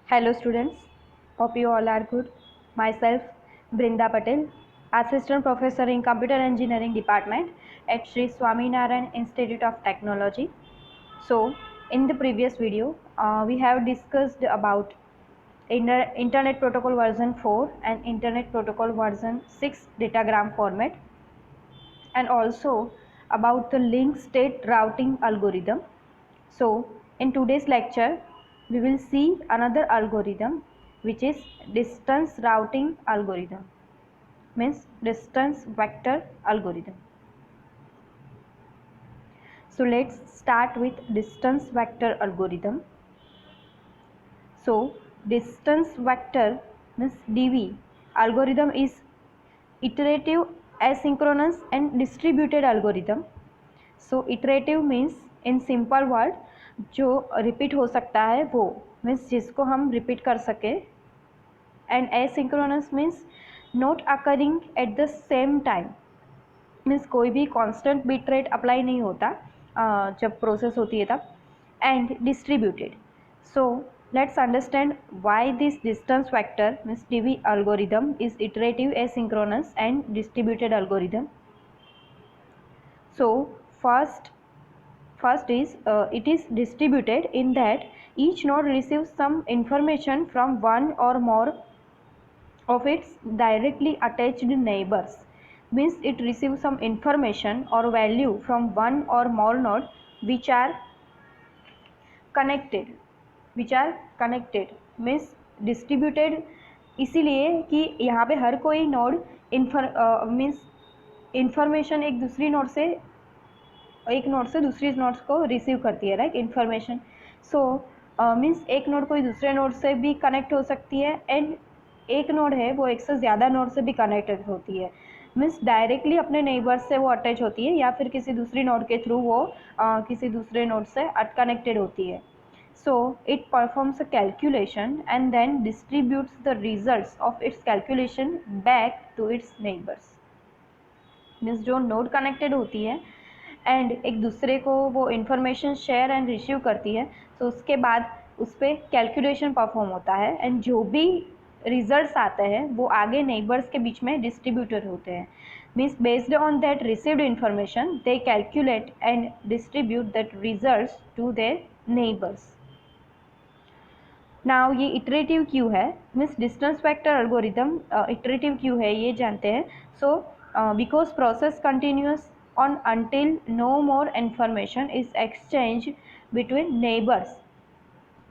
Hello students, hope you all are good. Myself Brinda Patel, Assistant Professor in Computer Engineering Department at Sri Swaminarayan Institute of Technology. So, in the previous video, we have discussed about Internet Protocol version 4 and Internet Protocol version 6 datagram format, and also about the link state routing algorithm. So, in today's lecture, we will see another algorithm which is distance routing algorithm, means distance vector algorithm. So, let's start with distance vector algorithm. So, distance vector means DV algorithm is iterative, asynchronous and distributed algorithm. So iterative means in simple word जो repeat हो सकता है वो means जिसको हम repeat कर सके, and asynchronous means not occurring at the same time, means कोई भी कांस्टेंट बिट रेट अप्लाई नहीं होता जब प्रोसेस होती है तब, and distributed. So let's understand why this distance vector means DV algorithm is iterative, asynchronous and distributed algorithm. So first is it is distributed in that each node receives some information from one or more of its directly attached neighbors, means it receives some information or value from one or more node which are connected means distributed इसीलिए कि यहाँ पे हर कोई node means information एक node से दूसरी nodes को receive करती है, राइट, इन्फॉर्मेशन. सो मीन्स एक नोड कोई दूसरे नोड से भी कनेक्ट हो सकती है, एंड एक नोड है वो एक से ज़्यादा नोड से भी कनेक्टेड होती है, मीन्स डायरेक्टली अपने नेबर्स से वो अटैच होती है या फिर किसी दूसरी नोड के थ्रू वो किसी दूसरे नोड से कनेक्टेड होती है. So it performs a calculation and then distributes the results of its calculation back to its neighbors. Means जो नोड कनेक्टेड होती है एंड एक दूसरे को वो इन्फॉर्मेशन शेयर एंड रिसीव करती है, तो उसके बाद उस पर कैलकुलेशन परफॉर्म होता है एंड जो भी रिजल्ट्स आते हैं वो आगे नेबर्स के बीच में डिस्ट्रीब्यूटेड होते हैं. Means based on that received information they calculate and distribute that results to their neighbours. Now ये इटरेटिव क्यों है, means distance vector algorithm iterative क्यों है ये जानते हैं. So because process continues on until no more information is exchanged between neighbors.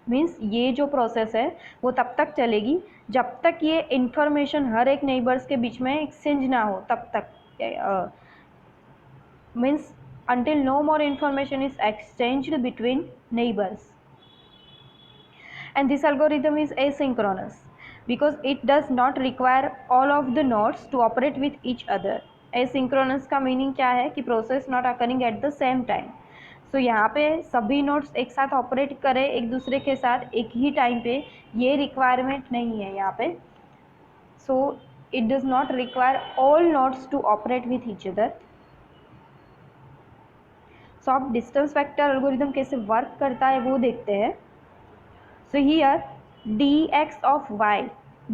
Means ये जो प्रोसेस है वो तब तक चलेगी जब तक ये इंफॉर्मेशन हर एक नेबर्स के बीच में एक्सचेंज ना हो, तब तक means until no more information is exchanged between neighbors. And this algorithm is asynchronous because it does not require all of the nodes to operate with each other. Asynchronous का meaning क्या है कि process not occurring at the same time. So यहाँ पे सभी nodes एक साथ operate करें एक दूसरे के साथ एक ही टाइम पे, ये रिक्वायरमेंट नहीं है यहाँ पे. So it does not require all nodes to operate with each other. So अब डिस्टेंस वेक्टर एल्गोरिथम कैसे वर्क करता है वो देखते हैं. So here dx of y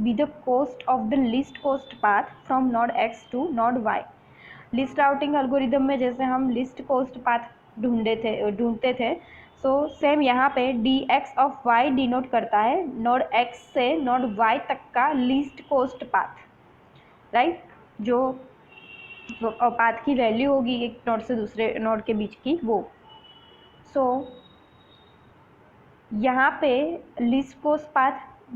be the cost of the least cost path from node x to node y. List routing algorithm में जैसे हम लिस्ट कोस्ट पाथ ढूंढते थे, सो सेम यहाँ पे dx ऑफ y डिनोट करता है नोड x से नोड y तक का लीस्ट कोस्ट पाथ, राइट, जो पाथ की वैल्यू होगी एक नोड से दूसरे नोड के बीच की वो. सो यहाँ पे least cost path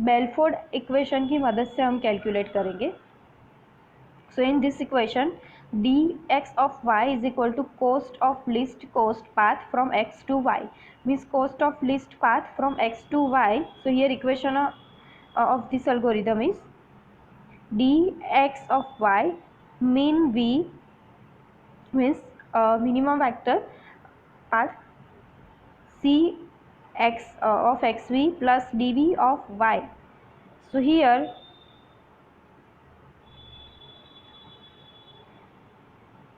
Bellford equation की मदद से हम कैलकुलेट करेंगे. So in this equation dx of y is equal to cost of least cost path from x to y, means cost of least path from x to y. So here equation of this algorithm is dx of y mean v means minimum vector path c x of xv plus dv of y. So here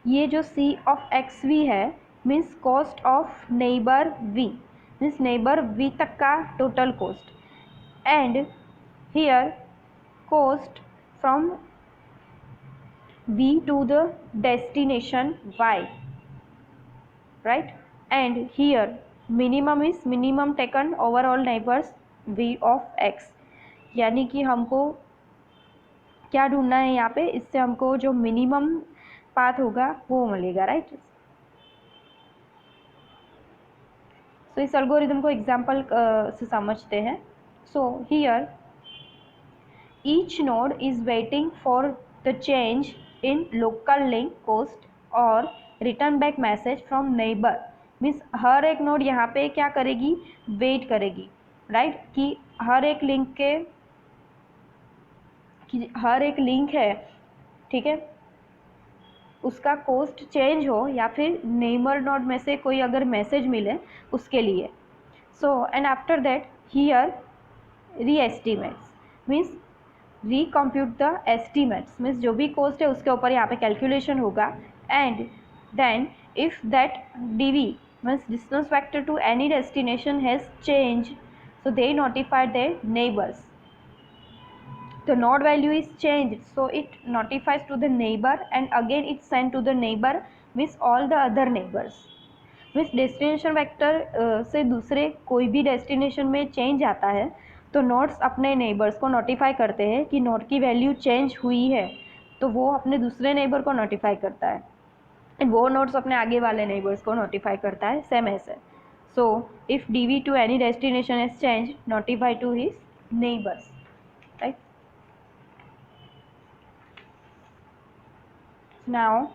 ये जो c of xv है means cost of neighbour v, means neighbour v तक का total cost, and here coast from V to the destination Y, right? And here minimum is minimum taken over all neighbors V of X, यानी कि हमको क्या ढूंढना है यहाँ पे, इससे हमको जो मिनिमम पाथ होगा वो मिलेगा, राइट? तो इस एल्गोरिथम को एग्जांपल से समझते हैं. So here each node is waiting for the change in local link cost और return back message from neighbour. Means हर एक नोड यहाँ पे क्या करेगी, वेट करेगी, राइट? कि हर एक लिंक के हर एक लिंक है, ठीक है, उसका कोस्ट चेंज हो या फिर नेबर नोड में से कोई अगर मैसेज मिले उसके लिए. So and after that here reestimates means recompute the estimates, means जो भी कोस्ट है उसके ऊपर यहाँ पे कैलकुलेशन होगा. And then if that DV means distance vector to any destination has change, so they notified their neighbors. The node value is changed, so it notifies to the neighbor and again it's sent to the neighbor, means all the other neighbors. Means destination vector से दूसरे कोई भी destination में change आता है तो nodes अपने neighbours को नोटिफाई करते हैं कि नोड की वैल्यू चेंज हुई है, तो वो अपने दूसरे नेबर को नोटिफाई करता है एंड वो नोड्स अपने आगे वाले नेबर्स को नोटिफाई करता है, सेम ऐसे. So if DV to any destination is change, notify to his neighbours, right? Now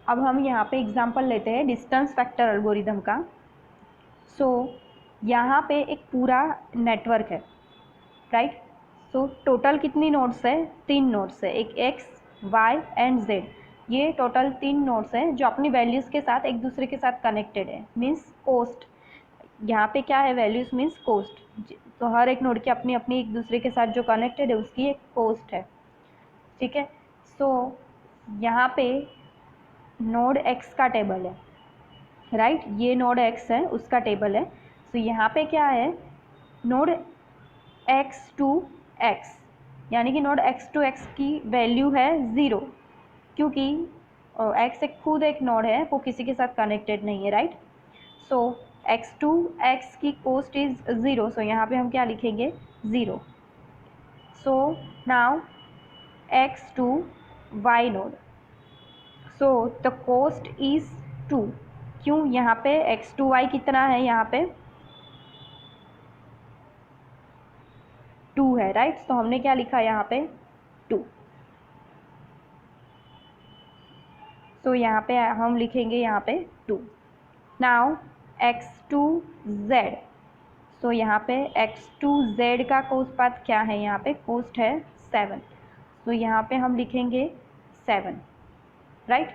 अब हम यहाँ पे एग्जांपल लेते हैं डिस्टेंस फैक्टर एल्गोरिथम का. सो यहाँ पे एक पूरा नेटवर्क है, राइट? सो टोटल कितनी नोड्स है, 3 नोड्स है, एक एक्स वाई एंड जेड. ये टोटल 3 नोड्स हैं जो अपनी वैल्यूज़ के साथ एक दूसरे के साथ कनेक्टेड है. मीन्स कोस्ट यहाँ पे क्या है, वैल्यूज़ मीन्स कोस्ट. तो हर एक नोड की अपनी अपनी एक दूसरे के साथ जो कनेक्टेड है उसकी एक कोस्ट है, ठीक है? सो यहाँ पे नोड एक्स का टेबल है, राइट? ये नोड एक्स है, उसका टेबल है. सो यहाँ पे क्या है, नोड एक्स टू एक्स, यानी कि नोड एक्स टू एक्स की वैल्यू है 0, क्योंकि एक्स एक खुद एक नोड है, वो किसी के साथ कनेक्टेड नहीं है, right? So X to X की कोस्ट इज 0, सो यहाँ पे हम क्या लिखेंगे, 0. So now X to Y node, so the cost is 2. क्यों, यहाँ पे एक्स टू वाई कितना है, यहाँ पे 2 है, राइट? तो हमने क्या लिखा यहाँ पे, 2. तो यहाँ पे हम लिखेंगे यहाँ पे 2. नाउ एक्स टू जेड, सो यहाँ पे एक्स टू जेड का कोस्ट पाथ क्या है, यहाँ पे कोस्ट है 7. तो यहाँ पे हम लिखेंगे 7, right?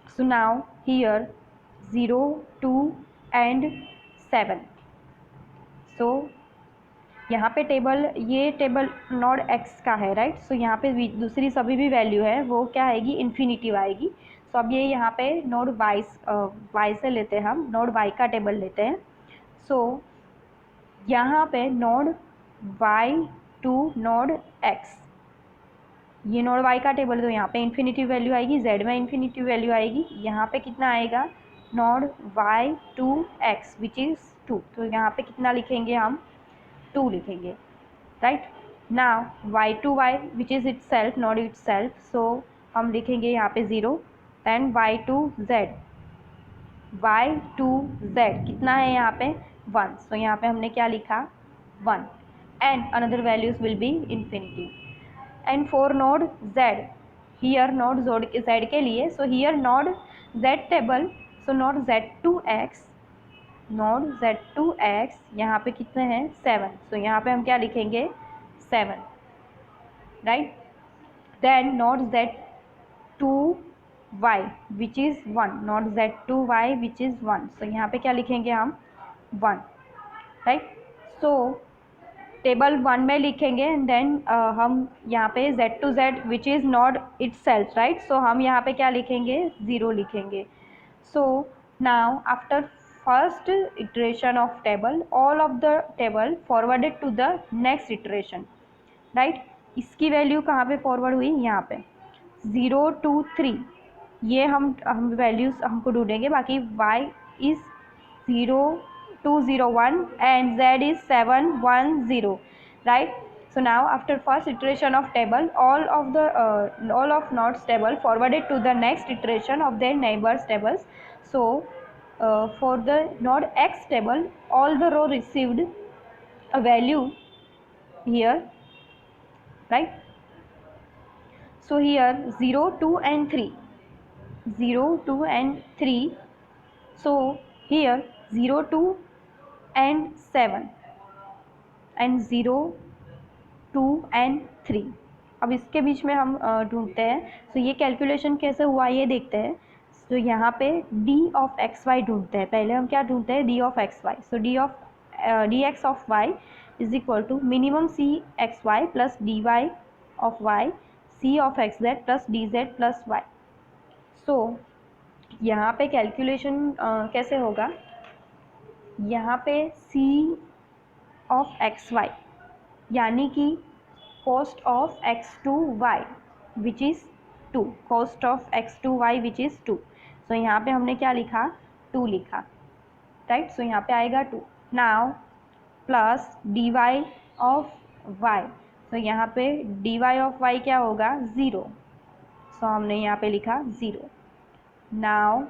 So now here 0, 2 and 7. So यहाँ पे टेबल, ये टेबल नोड एक्स का है, राइट? सो यहाँ पे दूसरी सभी भी वैल्यू है वो क्या आएगी, इन्फिनिटिव आएगी. सो अब ये यहाँ पे नोड वाई से लेते हैं, हम नोड वाई का टेबल लेते हैं. सो यहाँ पे node Y to node X, ये नोड वाई का टेबल, तो यहाँ पे इन्फिनिटिव वैल्यू आएगी, जेड में इन्फिनिटिव वैल्यू आएगी. यहाँ पे कितना आएगा, node Y to X which is 2, तो यहाँ पे कितना लिखेंगे हम, 2 लिखेंगे, right? Now Y to Y which is itself, not itself, so हम लिखेंगे यहाँ पे 0. Then Y to Z, Y to Z कितना है यहाँ पे, 1. सो यहाँ पे हमने क्या लिखा, 1. And another values will be infinitive. And for node z, here node z के लिए, so here node z table, so node z to x, यहाँ पे कितने हैं, 7. सो यहाँ पे हम क्या लिखेंगे, 7, right? Then node z to y which is 1, node z to y which is 1, so यहाँ पे क्या लिखेंगे हम, 1, राइट? सो टेबल 1 में लिखेंगे एंड देन हम यहाँ पे z to z which is not itself, right? So हम यहाँ पे क्या लिखेंगे, 0 लिखेंगे. So now after first iteration of table, all of the table forwarded to the next iteration, right. इसकी वैल्यू कहाँ पे फॉरवर्ड हुई, यहाँ पे 0 2 3, ये हम वैल्यूज हमको ढूंढेंगे, बाकी y is 0 2 0 1 and z is 7 1 0, right. So now after first iteration of table, all of nodes table forwarded to the next iteration of their neighbors tables. So for the node x table, all the row received a value here, right. So here 0 2 and 3, 0 2 and 3. So here 0 2 and 7 and 0 2 and 3. अब इसके बीच में हम ढूंढते हैं। तो ये calculation कैसे हुआ ये देखते हैं। तो यहाँ पे d ऑफ एक्स वाई ढूंढते हैं। पहले हम क्या ढूंढते हैं, d of X Y. So D X of Y is equal to minimum C X Y plus D Y of Y C of X Z plus D Z plus Y. So यहाँ पे calculation कैसे होगा, यहाँ पे c of X Y यानी कि cost of X to Y which is 2, cost of X to Y which is 2। So यहाँ पे हमने क्या लिखा, 2 लिखा, राइट। सो यहाँ पे आएगा 2 now plus D Y of Y. So यहाँ पे डी वाई ऑफ वाई क्या होगा, 0। सो हमने यहाँ पे लिखा 0। नाउ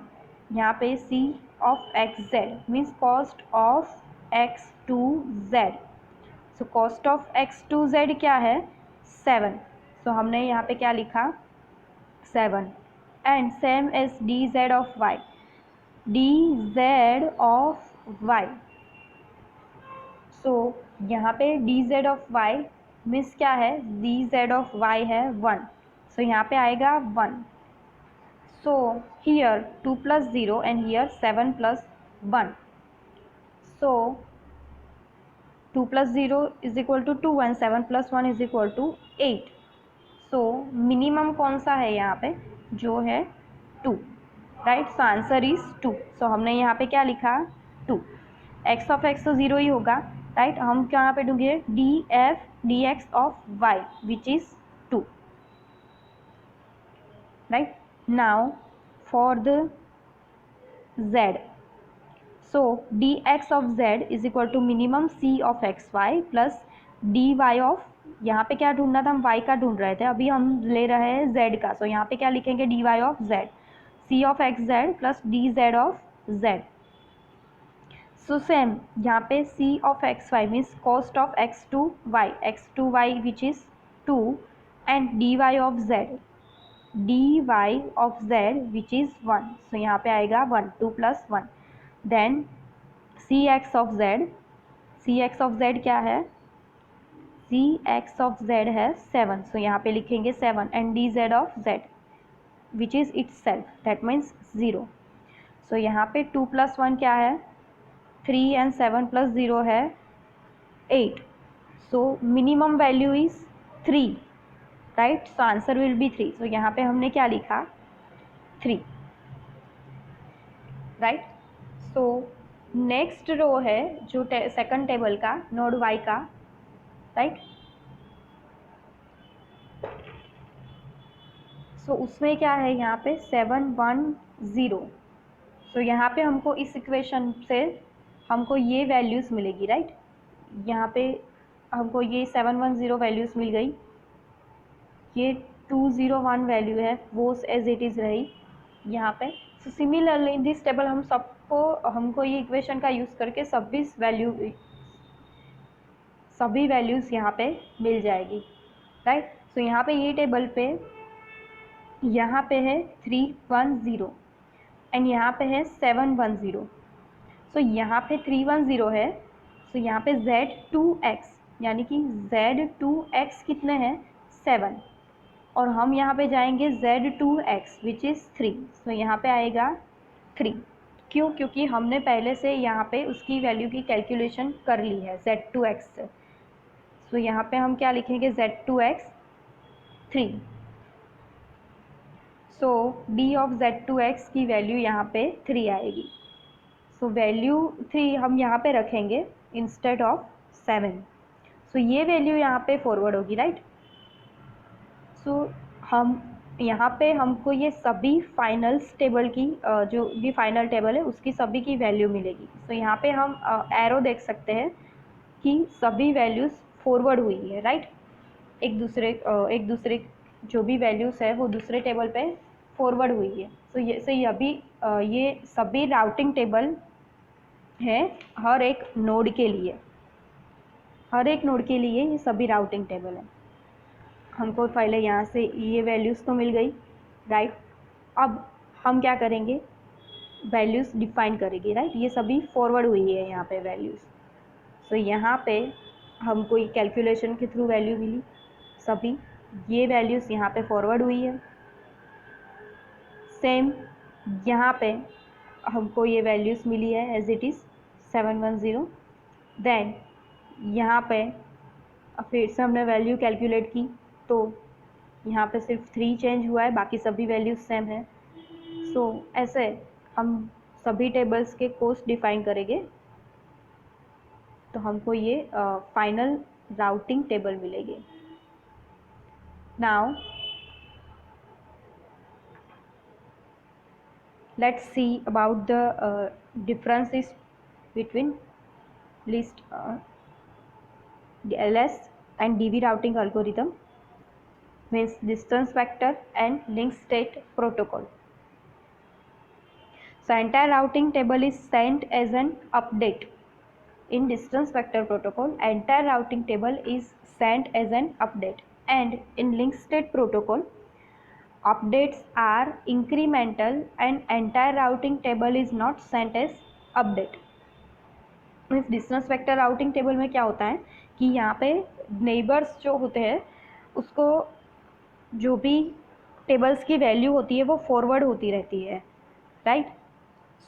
यहाँ पे c of X Z means cost of X to Z. So cost of X to Z क्या है, 7। सो हमने यहाँ पे क्या लिखा, 7 and same as D Z of Y, D Z of Y. So यहाँ पे D Z of Y means क्या है, डी जेड ऑफ वाई है 1। सो यहाँ पे आएगा 1। So here 2 plus 0 and here 7 plus 1. So 2 plus 0 is equal to 2 and 7 plus 1 is equal to 8. So minimum कौन सा है यहाँ पे, जो है 2, राइट। So answer is 2। सो हमने यहाँ पे क्या लिखा, 2। x ऑफ x तो 0 ही होगा, राइट। हम क्या यहाँ पे ढूंढिए D F D X of y which is 2, right. Now for the z, so dx of z is equal to minimum c of xy plus dy of, यहाँ पे क्या ढूंढना था, हम y का ढूंढ रहे थे, अभी हम ले रहे हैं z का। सो यहाँ पे क्या लिखेंगे, dy of z, c of xz plus dz of z। So same यहाँ पे c of xy means cost of x to y which is 2 and dy of z, dy of z which is 1। So यहाँ पे आएगा 1, 2 plus 1। Then cx of z क्या है, cx of z है 7। सो यहाँ पे लिखेंगे 7 and dz of z which is itself, that means 0। So यहाँ पे 2 plus 1 क्या है, 3 and 7 plus 0 है 8। So minimum value is 3, right. So answer will be 3। सो यहाँ पे हमने क्या लिखा, 3, राइट। सो नेक्स्ट रो है जो सेकंड टेबल का नोड वाई का, राइट। सो उसमें क्या है, यहाँ पे 7 1 0। सो यहाँ पे हमको इस इक्वेशन से हमको ये वैल्यूज़ मिलेगी, राइट। यहाँ पे हमको ये 7 1 0 वैल्यूज़ मिल गई, ये 201 वैल्यू है वो एज इट इज़ रही यहाँ पे। So similarly in this table हमको ये इक्वेशन का यूज़ करके सभी वैल्यूज़ यहाँ पे मिल जाएगी, राइट। सो यहाँ पे ये टेबल पे यहाँ पे है 310 एंड यहाँ पे है 710। सो यहाँ पे 310 है। सो यहाँ पे Z2x यानी कि Z2x कितने हैं, 7। और हम यहाँ पे जाएंगे Z2x विच इज़ 3। सो यहाँ पे आएगा 3। क्यों, क्योंकि हमने पहले से यहाँ पे उसकी वैल्यू की कैलकुलेशन कर ली है Z2x से। सो यहाँ पे हम क्या लिखेंगे, Z2x 3। So D of Z2x की वैल्यू यहाँ पे 3 आएगी। सो वैल्यू 3 हम यहाँ पे रखेंगे इंस्टेड ऑफ 7। सो ये वैल्यू यहाँ पे फॉरवर्ड होगी, राइट। सो हम यहाँ पे हमको ये सभी फाइनल्स टेबल की जो भी फाइनल टेबल है उसकी सभी की वैल्यू मिलेगी। सो यहाँ पे हम एरो देख सकते हैं कि सभी वैल्यूज़ फॉरवर्ड हुई है, राइट। एक दूसरे जो भी वैल्यूज़ है वो दूसरे टेबल पे फॉरवर्ड हुई है। सो ये सभी राउटिंग टेबल है हर एक नोड के लिए, ये सभी राउटिंग टेबल है। हमको पहले यहाँ से ये वैल्यूज़ तो मिल गई, राइट। अब हम क्या करेंगे, वैल्यूज़ डिफाइन करेंगे, राइट। ये सभी फॉरवर्ड हुई है यहाँ पे वैल्यूज़। सो यहाँ पे हमको कैलकुलेशन के थ्रू वैल्यू मिली, सभी ये वैल्यूज़ यहाँ पे फॉरवर्ड हुई है। सेम यहाँ पे हमको ये वैल्यूज़ मिली है एज इट इज़ 710। देन यहाँ पे फिर से हमने वैल्यू कैलकुलेट की तो यहाँ पे सिर्फ 3 चेंज हुआ है, बाकी सभी वैल्यूज सेम है। सो ऐसे हम सभी टेबल्स के कोस्ट डिफाइन करेंगे तो हमको ये फाइनल राउटिंग टेबल मिलेगी। Now let's see about the differences between list LS and DB routing algorithm, means distance vector and link state protocol. So entire routing table is sent as an update. In distance vector protocol, entire routing table is sent as an update, and in link state protocol, updates are incremental and entire routing table is not sent as update. इस distance vector routing table में क्या होता है कि यहाँ पे neighbours जो होते हैं उसको जो भी टेबल्स की वैल्यू होती है वो फॉरवर्ड होती रहती है, राइट।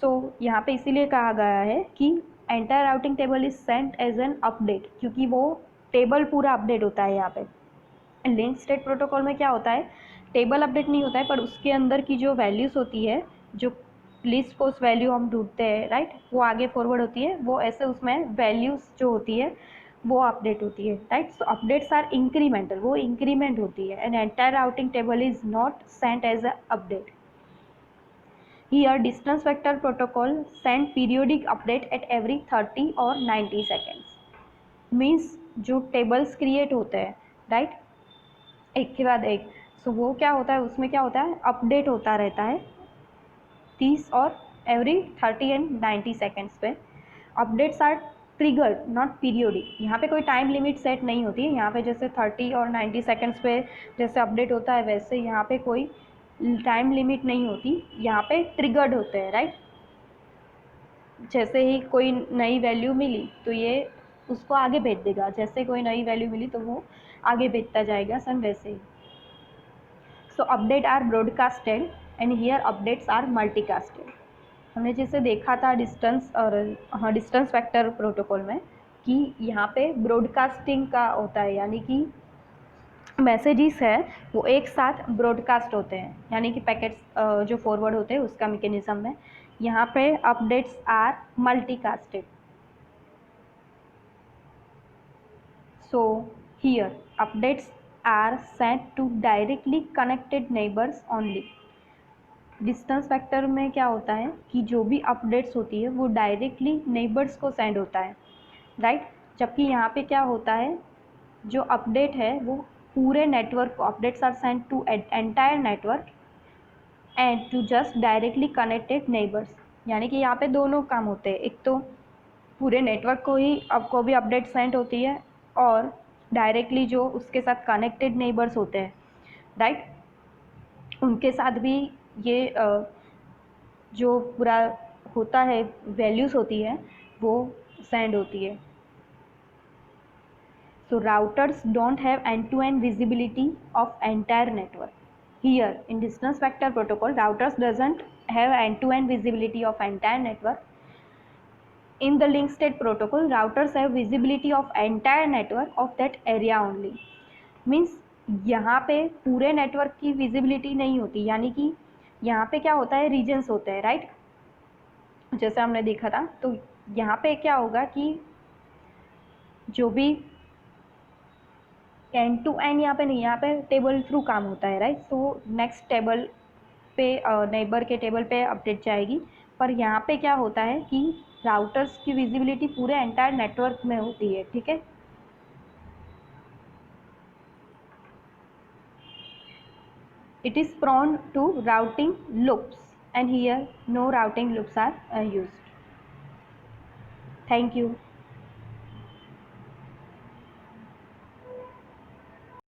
सो यहाँ पे इसीलिए कहा गया है कि entire routing table is sent as an update, क्योंकि वो टेबल पूरा अपडेट होता है। यहाँ पे लिंक स्टेट प्रोटोकॉल में क्या होता है, टेबल अपडेट नहीं होता है पर उसके अंदर की जो वैल्यूज़ होती है, जो लिस्ट पोस्ट वैल्यू हम ढूंढते हैं, राइट, वो आगे फॉरवर्ड होती है। वो ऐसे उसमें वैल्यूज़ जो होती है वो अपडेट होती है, right. So updates are incremental, वो इंक्रीमेंट होती है, and entire routing table is not sent as a update. Here distance vector protocol send periodic update at every 30 or 90 seconds. Means जो tables create होते हैं, right, एक के बाद एक, सो वो क्या होता है, उसमें क्या होता है, अपडेट होता रहता है 30 और एवरी 30 एंड 90 सेकेंड्स पे। Updates are triggered not periodic, यहाँ पे कोई टाइम लिमिट सेट नहीं होती है। यहाँ पे जैसे 30 और 90 सेकेंड्स पे जैसे अपडेट होता है वैसे यहाँ पे कोई टाइम लिमिट नहीं होती, यहाँ पे ट्रिगर्ड होते हैं, राइट। जैसे ही कोई नई वैल्यू मिली तो ये उसको आगे भेज देगा, जैसे कोई नई वैल्यू मिली तो वो आगे भेजता जाएगा, सन वैसे ही। So update are broadcasted and here updates are multicasted. हमने जैसे देखा था डिस्टेंस वेक्टर प्रोटोकॉल में कि यहाँ पे ब्रॉडकास्टिंग का होता है, यानी कि मैसेजेस है वो एक साथ ब्रॉडकास्ट होते हैं, यानी कि पैकेट्स जो फॉरवर्ड होते हैं उसका मैकेनिज्म है। यहाँ पे updates are multicasted. So here updates are sent to directly connected neighbours only. Distance factor में क्या होता है कि जो भी अपडेट्स होती है वो डायरेक्टली नेबर्स को सेंड होता है, राइट। जबकि यहाँ पे क्या होता है, जो अपडेट है वो पूरे नेटवर्क को, updates are sent to entire network and to just directly connected neighbours. यानी कि यहाँ पे दोनों काम होते हैं, एक तो पूरे नेटवर्क को ही आपको भी अपडेट सेंड होती है और डायरेक्टली जो उसके साथ कनेक्टेड नेबर्स होते हैं, राइट, उनके साथ भी ये जो पूरा होता है वैल्यूज़ होती है वो सेंड होती है। So routers don't have end-to-end visibility of entire network. Here in distance vector protocol, routers doesn't have end-to-end visibility of entire network. In the link state protocol, routers have visibility of entire network of that area only. Means यहाँ पे पूरे network की visibility नहीं होती, यानी कि यहाँ पे क्या होता है, रीजन्स होते हैं, राइट। जैसे हमने देखा था। तो यहाँ पे क्या होगा कि जो भी एंड टू एंड यहाँ पे नहीं, यहाँ पे टेबल थ्रू काम होता है, राइट। सो नेक्स्ट टेबल पे नेबर के टेबल पे अपडेट जाएगी। पर यहाँ पे क्या होता है कि राउटर्स की विजिबिलिटी पूरे एंटायर नेटवर्क में होती है, ठीक है। It is prone to routing loops, and here no routing loops are used. Thank you.